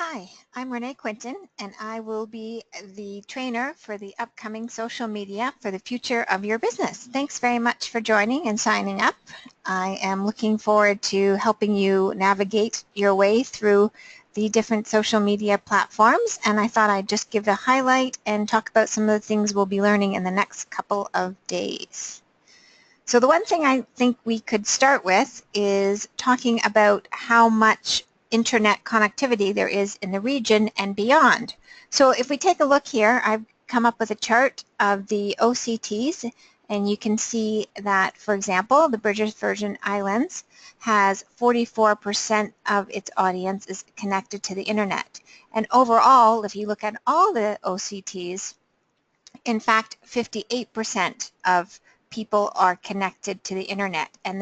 Hi, I'm Renee Quinton, and I will be the trainer for the upcoming social media for the future of your business. Thanks very much for joining and signing up. I am looking forward to helping you navigate your way through the different social media platforms, and I thought I'd just give a highlight and talk about some of the things we'll be learning in the next couple of days. So the one thing I think we could start with is talking about how much internet connectivity there is in the region and beyond. So if we take a look here, I've come up with a chart of the OCTs, and you can see that, for example, the British Virgin Islands has 44% of its audience is connected to the internet. And overall, if you look at all the OCTs, in fact, 58% of people are connected to the internet, and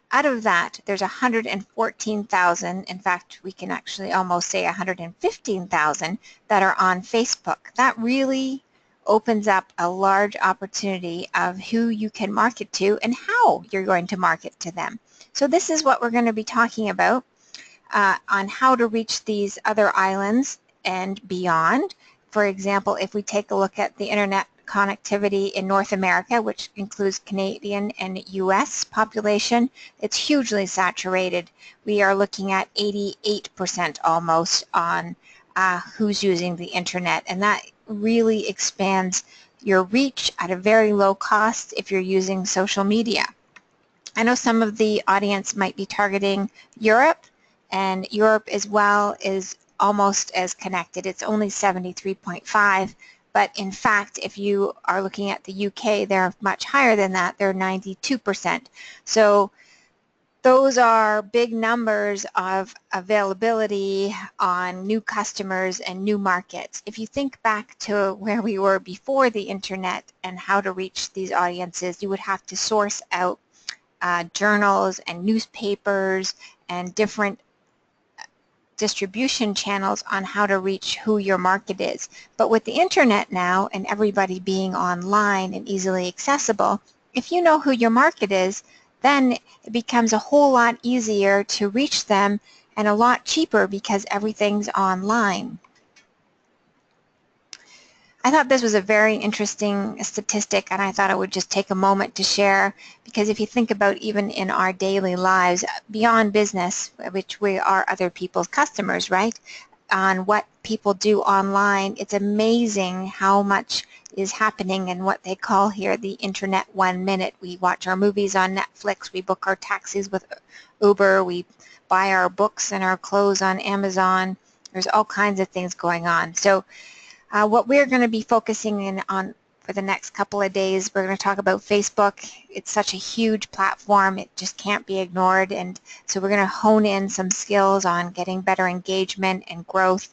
out of that, there's 114,000, in fact, we can actually almost say 115,000 that are on Facebook. That really opens up a large opportunity of who you can market to and how you're going to market to them. So this is what we're going to be talking about on how to reach these other islands and beyond. For example, if we take a look at the internet connectivity in North America, which includes Canadian and U.S. population, it's hugely saturated. We are looking at 88% almost on who's using the internet, and that really expands your reach at a very low cost if you're using social media. I know some of the audience might be targeting Europe, and Europe as well is almost as connected. It's only 73.5, but in fact, if you are looking at the UK, they're much higher than that. They're 92%. So those are big numbers of availability on new customers and new markets. If you think back to where we were before the internet and how to reach these audiences, you would have to source out journals and newspapers and different distribution channels on how to reach who your market is. But with the internet now and everybody being online and easily accessible, if you know who your market is, then it becomes a whole lot easier to reach them and a lot cheaper because everything's online. I thought this was a very interesting statistic, and I thought I would just take a moment to share, because if you think about even in our daily lives, beyond business, which we are other people's customers, right, on what people do online, it's amazing how much is happening in what they call here the internet 1 minute. We watch our movies on Netflix, we book our taxis with Uber, we buy our books and our clothes on Amazon. There's all kinds of things going on. So what we're going to be focusing in on for the next couple of days, we're going to talk about Facebook. It's such a huge platform, it just can't be ignored, and so we're going to hone in some skills on getting better engagement and growth.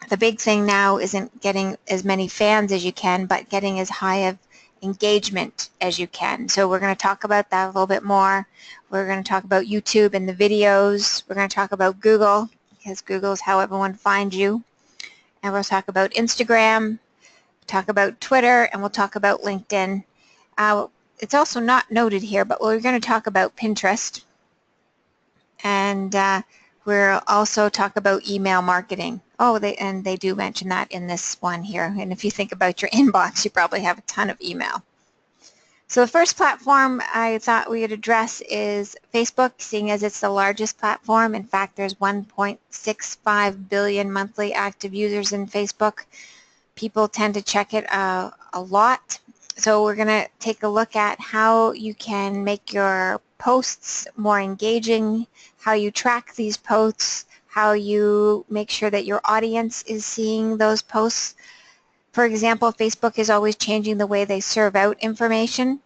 The big thing now isn't getting as many fans as you can, but getting as high of engagement as you can. So we're going to talk about that a little bit more. We're going to talk about YouTube and the videos. We're going to talk about Google, because Google is how everyone finds you. And we'll talk about Instagram, talk about Twitter, and we'll talk about LinkedIn. It's also not noted here, but we're going to talk about Pinterest, and we'll also talk about email marketing. Oh, they do mention that in this one here. And if you think about your inbox, you probably have a ton of email. So the first platform I thought we would address is Facebook, seeing as it's the largest platform. In fact, there's 1.65 billion monthly active users in Facebook. People tend to check it a lot. So we're going to take a look at how you can make your posts more engaging, how you track these posts, how you make sure that your audience is seeing those posts. For example, Facebook is always changing the way they serve out information.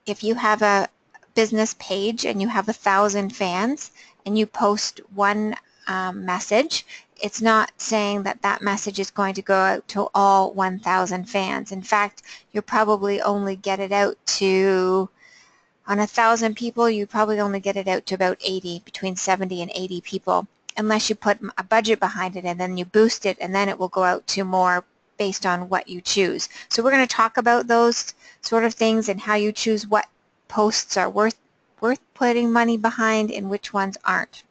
If you have a business page and you have 1,000 fans and you post one message, it's not saying that that message is going to go out to all 1,000 fans. In fact, you'll probably only get it out to, on 1,000 people, you probably only get it out to about 80, between 70 and 80 people, unless you put a budget behind it and then you boost it, and then it will go out to more based on what you choose. So we're going to talk about those sort of things and how you choose what posts are worth putting money behind and which ones aren't.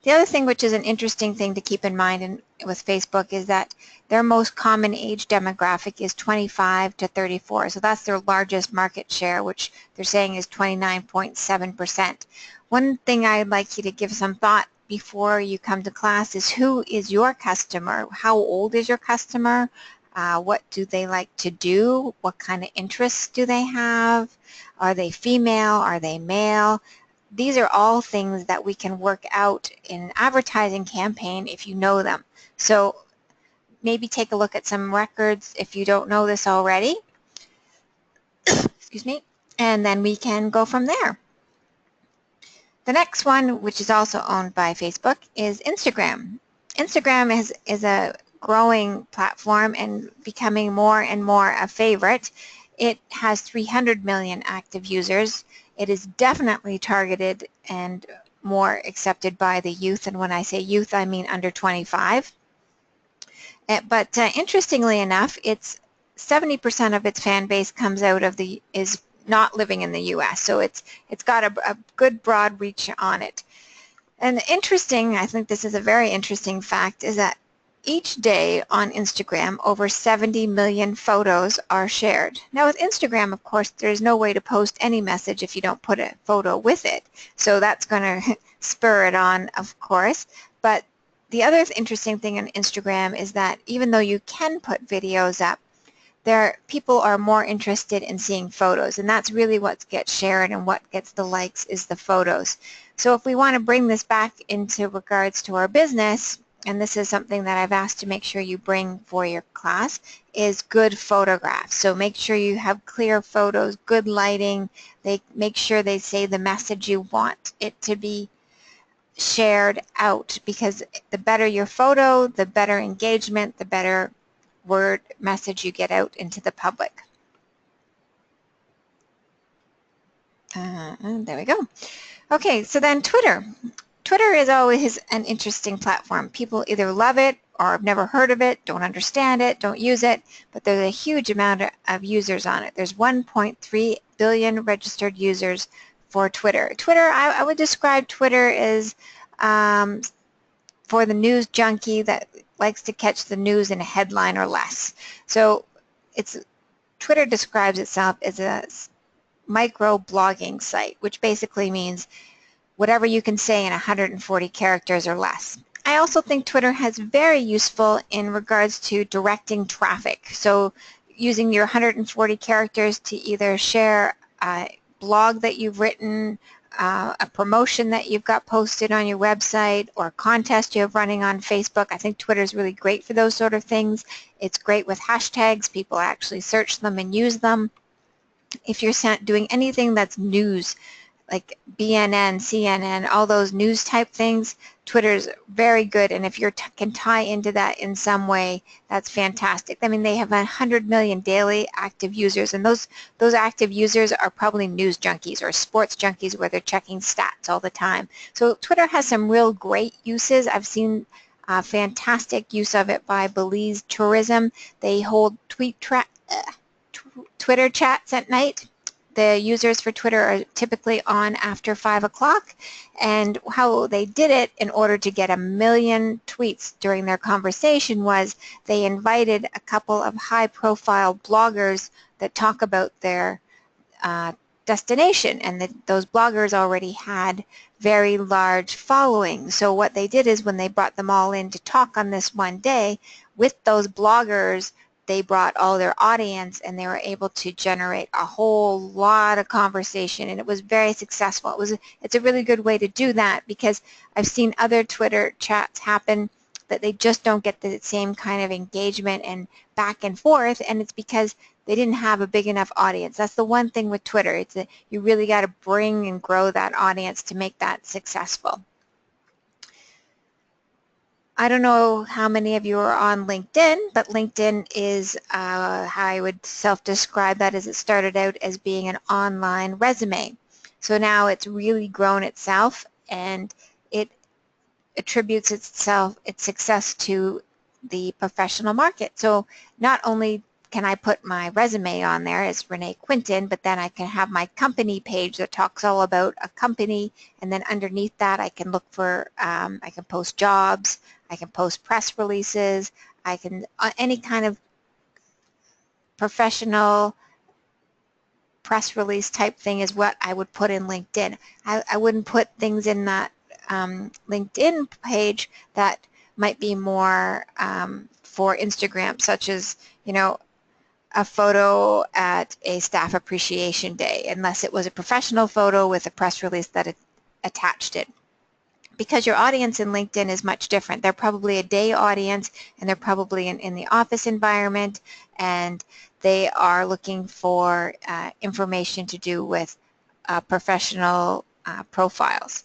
The other thing, which is an interesting thing to keep in mind with Facebook, is that their most common age demographic is 25 to 34. So that's their largest market share, which they're saying is 29.7%. One thing I'd like you to give some thought before you come to class is, who is your customer? How old is your customer? What do they like to do? What kind of interests do they have? Are they female? Are they male? These are all things that we can work out in an advertising campaign if you know them. So maybe take a look at some records if you don't know this already. Excuse me. And then we can go from there. The next one, which is also owned by Facebook, is Instagram. Instagram is a growing platform and becoming more and more a favorite. It has 300 million active users. It is definitely targeted and more accepted by the youth, and when I say youth, I mean under 25. But interestingly enough, it's 70% of its fan base is not living in the U.S., so it's got a good broad reach on it. And interesting, I think this is a very interesting fact, is that each day on Instagram, over 70 million photos are shared. Now with Instagram, of course, there's no way to post any message if you don't put a photo with it. So that's going to spur it on, of course. But the other interesting thing on Instagram is that even though you can put videos up, people are more interested in seeing photos, and that's really what gets shared, and what gets the likes is the photos. So if we want to bring this back into regards to our business, and this is something that I've asked to make sure you bring for your class, is good photographs. So make sure you have clear photos, good lighting. Make sure they say the message you want it to be shared out, because the better your photo, the better engagement, the better word message you get out into the public. There we go. Okay, so then Twitter. Twitter is always an interesting platform. People either love it or have never heard of it, don't understand it, don't use it, but there's a huge amount of users on it. There's 1.3 billion registered users for Twitter. I would describe Twitter as for the news junkie that likes to catch the news in a headline or less. So Twitter describes itself as a micro blogging site, which basically means whatever you can say in 140 characters or less. I also think Twitter has very useful in regards to directing traffic. So using your 140 characters to either share a blog that you've written, a promotion that you've got posted on your website, or a contest you have running on Facebook. I think Twitter is really great for those sort of things. It's great with hashtags. People actually search them and use them. If you're doing anything that's news, like BNN, CNN, all those news type things, Twitter's very good, and if you can tie into that in some way, that's fantastic. I mean, they have 100 million daily active users, and those active users are probably news junkies or sports junkies where they're checking stats all the time. So Twitter has some real great uses. I've seen fantastic use of it by Belize Tourism. They hold Twitter chats at night. The users for Twitter are typically on after 5 o'clock, and how they did it in order to get 1 million tweets during their conversation was they invited a couple of high-profile bloggers that talk about their destination, and those bloggers already had very large followings. So what they did is when they brought them all in to talk on this one day with those bloggers, they brought all their audience, and they were able to generate a whole lot of conversation, and it was very successful. It's a really good way to do that, because I've seen other Twitter chats happen that they just don't get the same kind of engagement and back and forth, and it's because they didn't have a big enough audience. That's the one thing with Twitter. You really got to bring and grow that audience to make that successful. I don't know how many of you are on LinkedIn, but LinkedIn is how I would self-describe that, as it started out as being an online resume. So now it's really grown itself, and it attributes its success to the professional market. So not only can I put my resume on there as Renee Quinton, but then I can have my company page that talks all about a company, and then underneath that I can look for, I can post jobs, I can post press releases, I can, any kind of professional press release type thing is what I would put in LinkedIn. I wouldn't put things in that LinkedIn page that might be more for Instagram, such as, you know, a photo at a staff appreciation day, unless it was a professional photo with a press release that attached it. Because your audience in LinkedIn is much different. They're probably a day audience, and they're probably in the office environment, and they are looking for information to do with professional profiles.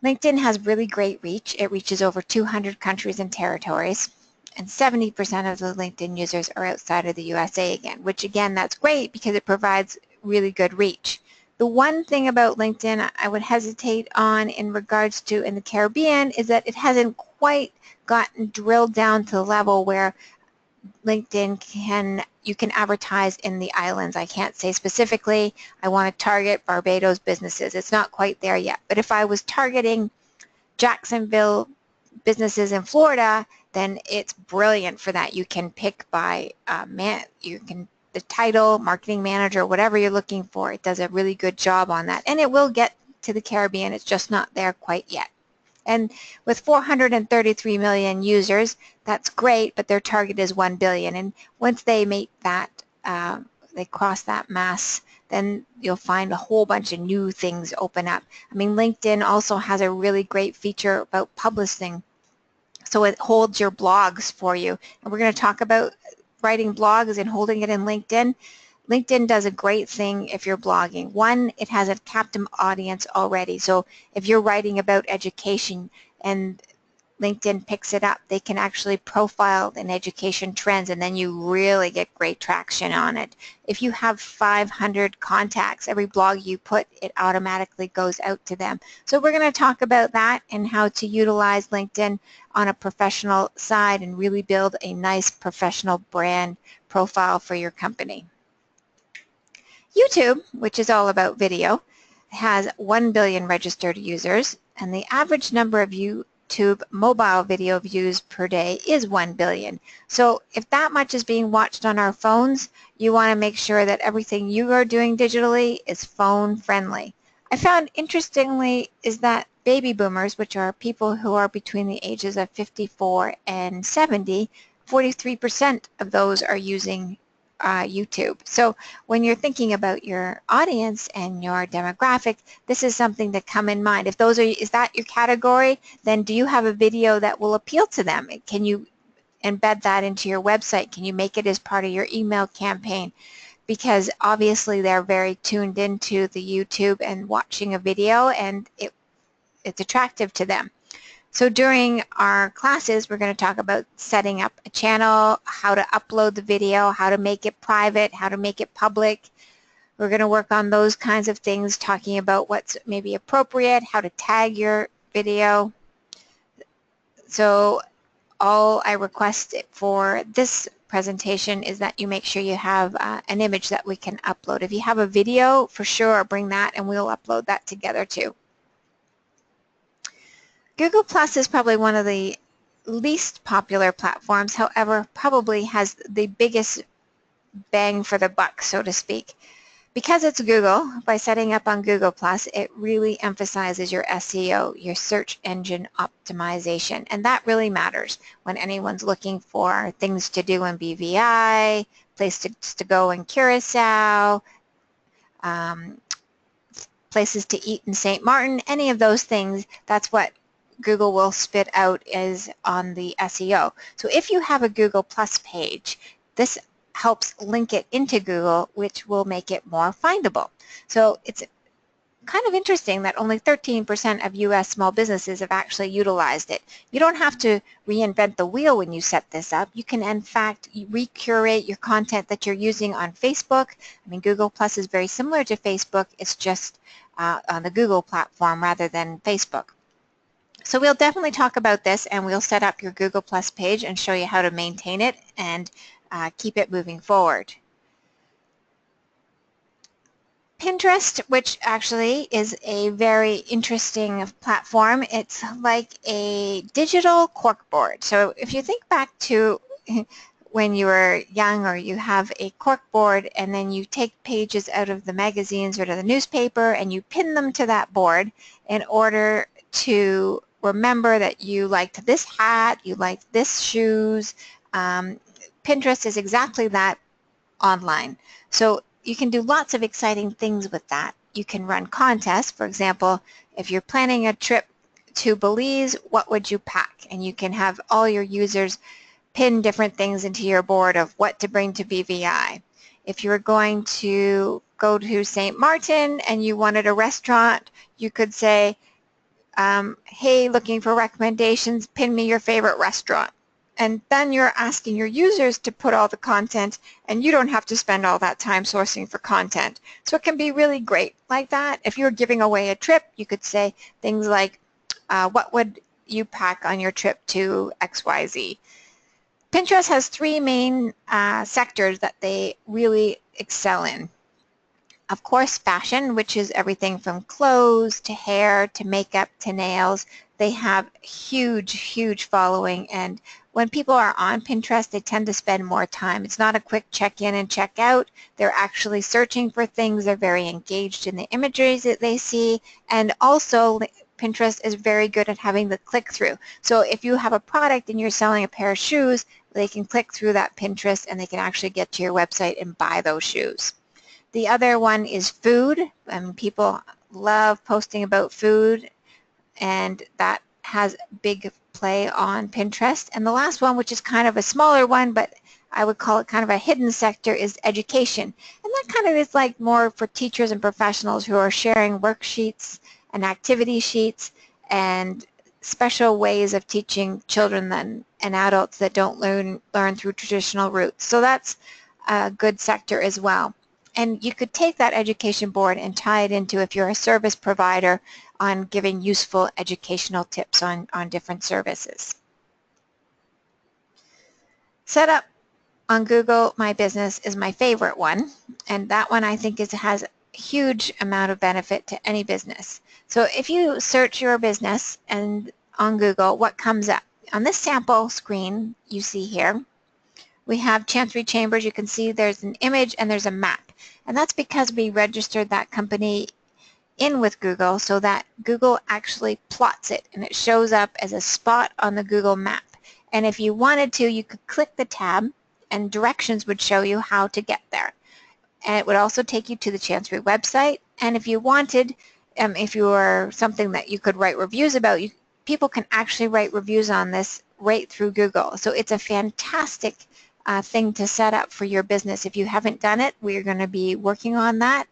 LinkedIn has really great reach. It reaches over 200 countries and territories, and 70% of the LinkedIn users are outside of the USA again, which again, that's great because it provides really good reach. The one thing about LinkedIn I would hesitate on in regards to in the Caribbean is that it hasn't quite gotten drilled down to the level where LinkedIn you can advertise in the islands. I can't say specifically I want to target Barbados businesses. It's not quite there yet. But if I was targeting Jacksonville businesses in Florida, then it's brilliant for that. You can pick by the title, marketing manager, whatever you're looking for. It does a really good job on that, and it will get to the Caribbean. It's just not there quite yet. And with 433 million users, that's great, but their target is 1 billion. And once they make that, they cross that mass, then you'll find a whole bunch of new things open up. I mean, LinkedIn also has a really great feature about publishing. So it holds your blogs for you. And we're going to talk about writing blogs and holding it in LinkedIn. LinkedIn does a great thing if you're blogging. One, it has a captive audience already. So if you're writing about education and LinkedIn picks it up, they can actually profile in education trends, and then you really get great traction on it. If you have 500 contacts, every blog you put, it automatically goes out to them. So we're going to talk about that and how to utilize LinkedIn on a professional side and really build a nice professional brand profile for your company. YouTube, which is all about video, has 1 billion registered users, and the average number of YouTube mobile video views per day is 1 billion. So if that much is being watched on our phones, you want to make sure that everything you are doing digitally is phone friendly. I found interestingly is that baby boomers, which are people who are between the ages of 54 and 70, 43% of those are using YouTube. So when you're thinking about your audience and your demographic, this is something to come in mind. If is that your category, then do you have a video that will appeal to them? Can you embed that into your website? Can you make it as part of your email campaign? Because obviously they're very tuned into the YouTube and watching a video, and it's attractive to them. So during our classes, we're going to talk about setting up a channel, how to upload the video, how to make it private, how to make it public. We're going to work on those kinds of things, talking about what's maybe appropriate, how to tag your video. So all I request for this presentation is that you make sure you have an image that we can upload. If you have a video, for sure, bring that and we'll upload that together too. Google Plus is probably one of the least popular platforms, however, probably has the biggest bang for the buck, so to speak. Because it's Google, by setting up on Google Plus, it really emphasizes your SEO, your search engine optimization, and that really matters when anyone's looking for things to do in BVI, places to go in Curacao, places to eat in St. Martin, any of those things. That's what Google will spit out is on the SEO. So if you have a Google Plus page, this helps link it into Google, which will make it more findable. So it's kind of interesting that only 13% of U.S. small businesses have actually utilized it. You don't have to reinvent the wheel when you set this up. You can, in fact, recurate your content that you're using on Facebook. I mean, Google Plus is very similar to Facebook. It's just on the Google platform rather than Facebook. So we'll definitely talk about this, and we'll set up your Google Plus page and show you how to maintain it and keep it moving forward. Pinterest, which actually is a very interesting platform, it's like a digital corkboard. So if you think back to when you were young, or you have a corkboard and then you take pages out of the magazines or to the newspaper and you pin them to that board in order to remember that you liked this hat, you liked this shoes. Pinterest is exactly that online. So you can do lots of exciting things with that. You can run contests. For example, if you're planning a trip to Belize, what would you pack? And you can have all your users pin different things into your board of what to bring to BVI. If you were going to go to St. Martin and you wanted a restaurant, you could say, hey, looking for recommendations, pin me your favorite restaurant. And then you're asking your users to put all the content, and you don't have to spend all that time sourcing for content. So it can be really great like that. If you're giving away a trip, you could say things like, what would you pack on your trip to XYZ? Pinterest has three main sectors that they really excel in. Of course, fashion, which is everything from clothes to hair to makeup to nails. They have huge, huge following, and when people are on Pinterest, they tend to spend more time. It's not a quick check-in and check-out. They're actually searching for things. They're very engaged in the images that they see, and also Pinterest is very good at having the click-through. So if you have a product and you're selling a pair of shoes, they can click through that Pinterest and they can actually get to your website and buy those shoes. The other one is food. People love posting about food, and that has big play on Pinterest. And the last one, which is kind of a smaller one, but I would call it kind of a hidden sector, is education. And that kind of is like more for teachers and professionals who are sharing worksheets and activity sheets and special ways of teaching children and adults that don't learn through traditional routes. So that's a good sector as well. And you could take that education board and tie it into, if you're a service provider, on giving useful educational tips on different services. Setup on Google My Business is my favorite one, and that one I think has a huge amount of benefit to any business. So if you search your business and on Google, what comes up? On this sample screen you see here, we have Chancery Chambers. You can see there's an image and there's a map. And that's because we registered that company in with Google so that Google actually plots it and it shows up as a spot on the Google map. And if you wanted to, you could click the tab and directions would show you how to get there. And it would also take you to the Chancery website. And if you wanted, if you were something that you could write reviews about, people can actually write reviews on this right through Google. So it's a fantastic thing to set up for your business. If you haven't done it, we're going to be working on that,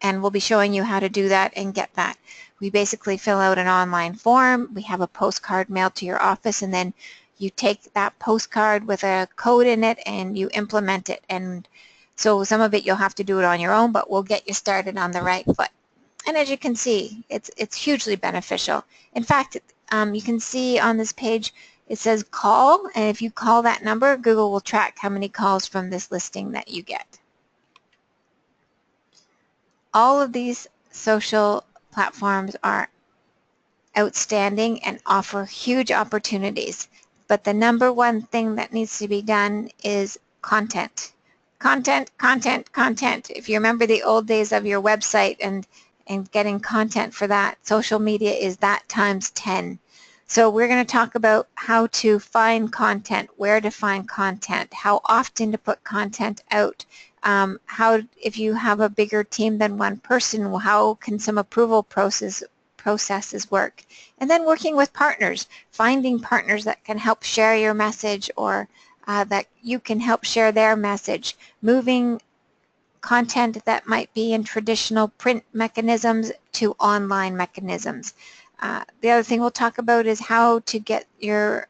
and we'll be showing you how to do that and get that. We basically fill out an online form. We have a postcard mailed to your office, and then you take that postcard with a code in it and you implement it. And so some of it you'll have to do it on your own, but we'll get you started on the right foot. And as you can see, it's hugely beneficial. In fact, you can see on this page it says call, and if you call that number, Google will track how many calls from this listing that you get. All of these social platforms are outstanding and offer huge opportunities, but the number one thing that needs to be done is content. Content, content, content. If you remember the old days of your website and getting content for that, social media is that times 10. So we're going to talk about how to find content, where to find content, how often to put content out, how, if you have a bigger team than one person, how can some approval processes work, and then working with partners, finding partners that can help share your message or that you can help share their message, moving content that might be in traditional print mechanisms to online mechanisms. The other thing we'll talk about is how to get your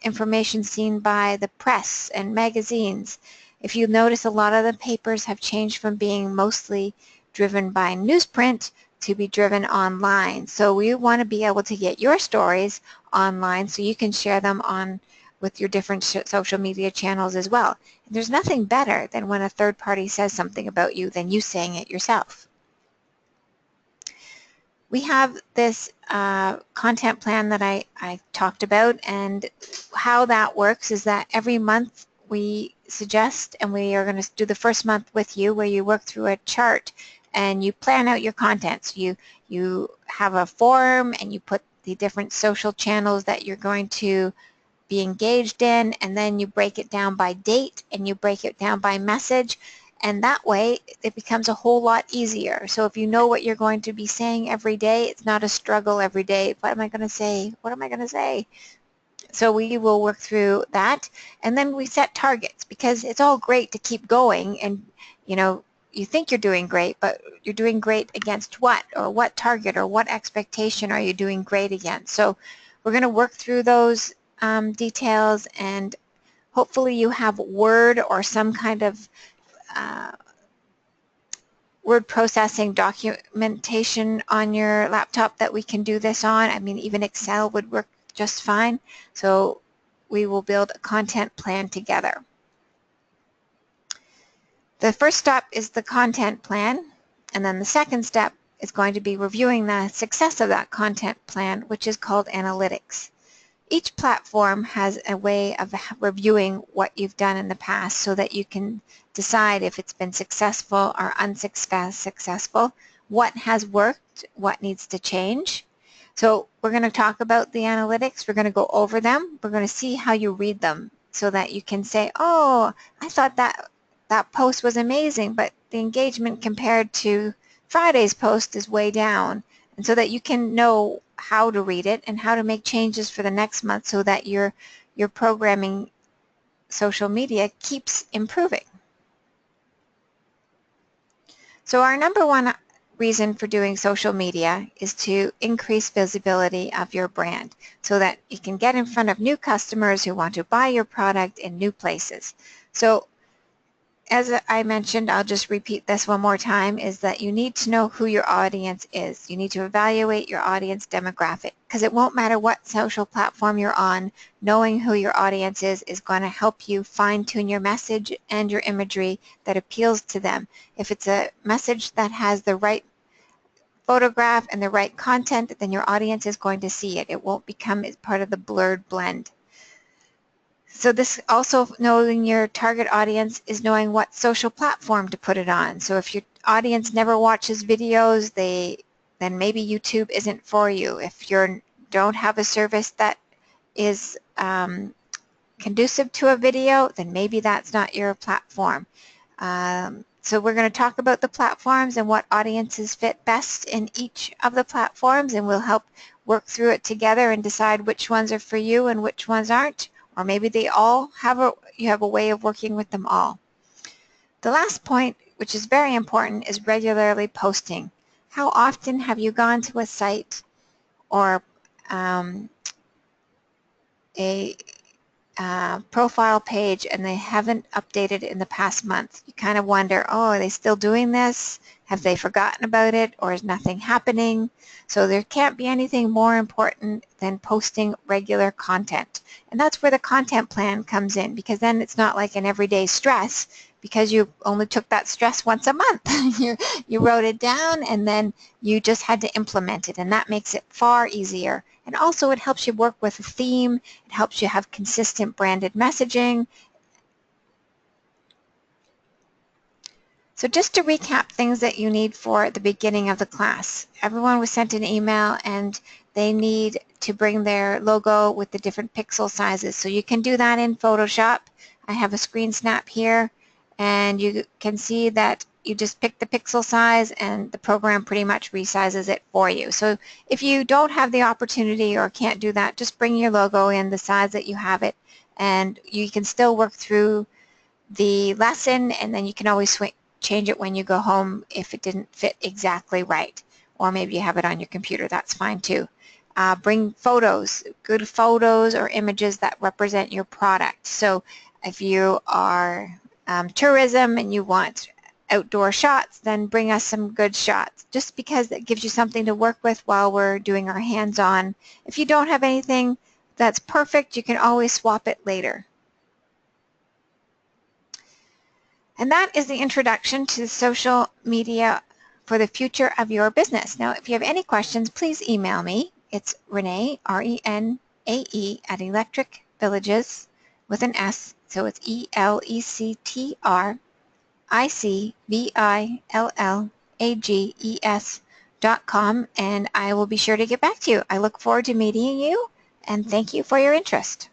information seen by the press and magazines. If you notice, a lot of the papers have changed from being mostly driven by newsprint to be driven online. So we want to be able to get your stories online so you can share them on with your different social media channels as well. And there's nothing better than when a third party says something about you than you saying it yourself. We have this content plan that I talked about, and how that works is that every month we suggest, and we are going to do the first month with you, where you work through a chart and you plan out your content. So you have a form and you put the different social channels that you're going to be engaged in, and then you break it down by date and you break it down by message, and that way it becomes a whole lot easier. So if you know what you're going to be saying every day, it's not a struggle every day. What am I going to say? What am I going to say? So we will work through that, and then we set targets, because it's all great to keep going, and you think you're doing great, but you're doing great against what, or what target, or what expectation are you doing great against? So we're going to work through those details, and hopefully you have Word or some kind of word processing documentation on your laptop that we can do this on. I mean, even Excel would work just fine. So we will build a content plan together. The first step is the content plan, and then the second step is going to be reviewing the success of that content plan, which is called analytics. Each platform has a way of reviewing what you've done in the past so that you can decide if it's been successful or unsuccessful, what has worked, what needs to change. So we're going to talk about the analytics. We're going to go over them. We're going to see how you read them so that you can say, oh, I thought that post was amazing, but the engagement compared to Friday's post is way down. And so that you can know how to read it and how to make changes for the next month so that your programming social media keeps improving. So our number one reason for doing social media is to increase visibility of your brand so that you can get in front of new customers who want to buy your product in new places. So as I mentioned, I'll just repeat this one more time, is that you need to know who your audience is. You need to evaluate your audience demographic, because it won't matter what social platform you're on, knowing who your audience is going to help you fine-tune your message and your imagery that appeals to them. If it's a message that has the right photograph and the right content, then your audience is going to see it. It won't become part of the blurred blend. So this also, knowing your target audience, is knowing what social platform to put it on. So if your audience never watches videos, then maybe YouTube isn't for you. If you don't have a service that is conducive to a video, then maybe that's not your platform. So we're going to talk about the platforms and what audiences fit best in each of the platforms, and we'll help work through it together and decide which ones are for you and which ones aren't. Or maybe they all you have a way of working with them all. The last point, which is very important, is regularly posting. How often have you gone to a site or a profile page and they haven't updated in the past month? You kind of wonder, oh, are they still doing this? Have they forgotten about it, or is nothing happening? So there can't be anything more important than posting regular content. And that's where the content plan comes in, because then it's not like an everyday stress, because you only took that stress once a month. you wrote it down and then you just had to implement it, and that makes it far easier. And also it helps you work with a theme. It helps you have consistent branded messaging. So just to recap things that you need for the beginning of the class. Everyone was sent an email and they need to bring their logo with the different pixel sizes. So you can do that in Photoshop. I have a screen snap here, and you can see that you just pick the pixel size and the program pretty much resizes it for you. So if you don't have the opportunity or can't do that, just bring your logo in the size that you have it, and you can still work through the lesson, and then you can always change it when you go home if it didn't fit exactly right, or maybe you have it on your computer. That's fine too. Bring photos, good photos or images that represent your product. So if you are tourism and you want outdoor shots, then bring us some good shots, just because it gives you something to work with while we're doing our hands-on. If you don't have anything, That's perfect. You can always swap it later. And that is the introduction to social media for the future of your business. Now, if you have any questions, please email me. It's Renae, R-E-N-A-E, at Electric Villages with an S. So it's ELECTRICVILLAGES.com, and I will be sure to get back to you. I look forward to meeting you, and thank you for your interest.